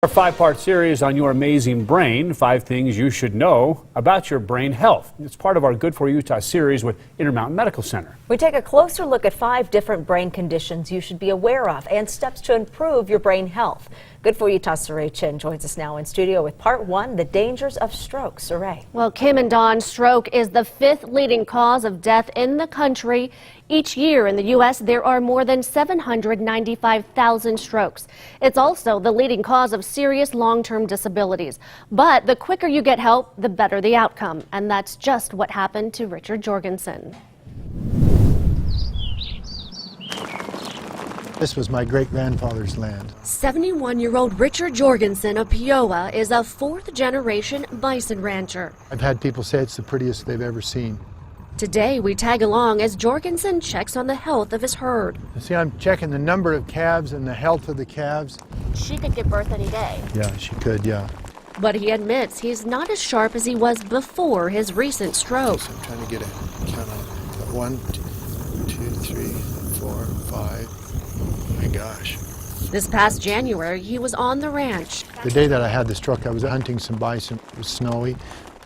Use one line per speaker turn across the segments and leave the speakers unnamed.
Our five-part series on your amazing brain, 5 things you should know about your brain health. It's part of our Good for Utah series with Intermountain Medical Center.
We take a closer look at 5 different brain conditions you should be aware of and steps to improve your brain health. Good for Utah Saray Chin joins us now in studio with part 1, the dangers of stroke. Saray.
Well, Kim and Don, stroke is the 5th leading cause of death in the country. Each year in the U.S., there are more than 795,000 strokes. It's also the leading cause of serious long-term disabilities. But the quicker you get help, the better the outcome. And that's just what happened to Richard Jorgensen.
This was my great-grandfather's land.
71-year-old Richard Jorgensen of Peoa is a 4th-generation bison rancher.
I've had people say it's the prettiest they've ever seen.
Today, we tag along as Jorgensen checks on the health of his herd.
See, I'm checking the number of calves and the health of the calves.
She could give birth any day.
Yeah, she could, yeah.
But he admits he's not as sharp as he was before his recent stroke.
So I'm trying to get a count on 1, 2, 3, 4, 5. Oh my gosh.
This past January, he was on the ranch.
The day that I had the stroke, I was hunting some bison. It was snowy.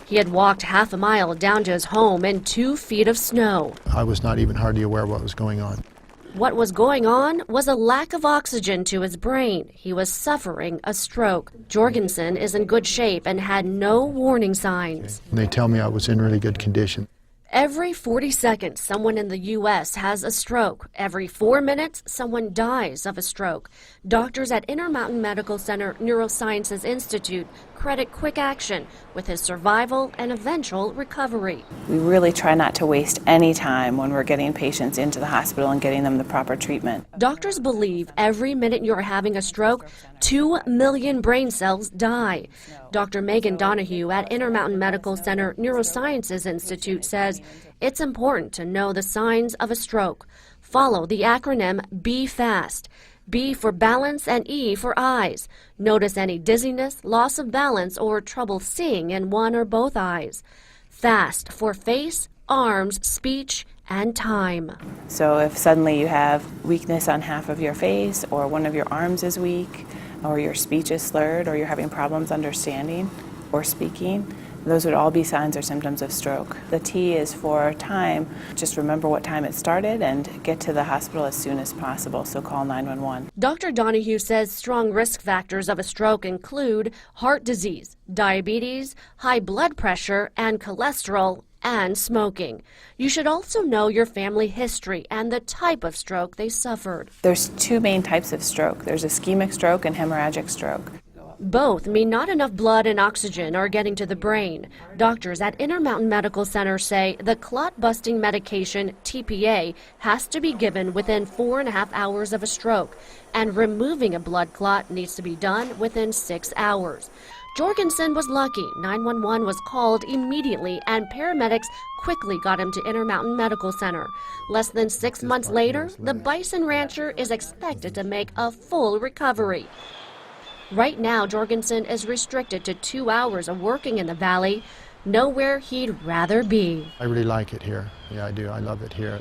He had walked half a mile down to his home in 2 feet of snow.
I was not even hardly aware what was going on.
What was going on was a lack of oxygen to his brain. He was suffering a stroke. Jorgensen is in good shape and had no warning signs.
And they tell me I was in really good condition.
Every 40 seconds, someone in the U.S. has a stroke. Every 4 minutes, someone dies of a stroke. Doctors at Intermountain Medical Center Neurosciences Institute credit quick action with his survival and eventual recovery.
We really try not to waste any time when we're getting patients into the hospital and getting them the proper treatment.
Doctors believe every minute you're having a stroke, 2 million brain cells die. Dr. Megan Donahue at Intermountain Medical Center Neurosciences Institute says it's important to know the signs of a stroke. Follow the acronym B FAST. B for balance and E for eyes. Notice any dizziness, loss of balance, or trouble seeing in one or both eyes. FAST for face, arms, speech, and time.
So if suddenly you have weakness on half of your face, or one of your arms is weak, or your speech is slurred, or you're having problems understanding or speaking, those would all be signs or symptoms of stroke. The T is for time. Just remember what time it started and get to the hospital as soon as possible, so call 911.
Dr. Donahue says strong risk factors of a stroke include heart disease, diabetes, high blood pressure, and cholesterol, and smoking. You should also know your family history and the type of stroke they suffered.
There's 2 main types of stroke. There's ischemic stroke and hemorrhagic stroke.
Both mean not enough blood and oxygen are getting to the brain. Doctors at Intermountain Medical Center say the clot-busting medication, TPA, has to be given within 4.5 hours of a stroke, and removing a blood clot needs to be done within 6 hours. Jorgensen was lucky. 911 was called immediately, and paramedics quickly got him to Intermountain Medical Center. Less than 6 months later, the bison rancher is expected to make a full recovery. Right now, Jorgensen is restricted to 2 hours of working in the valley, nowhere he'd rather be.
I really like it here. Yeah, I do. I love it here.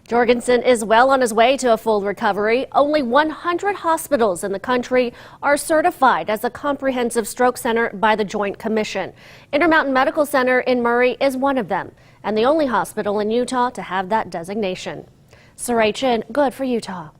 Jorgensen is well on his way to a full recovery. Only 100 hospitals in the country are certified as a comprehensive stroke center by the Joint Commission. Intermountain Medical Center in Murray is one of them, and the only hospital in Utah to have that designation. Saray Chin, Good for Utah.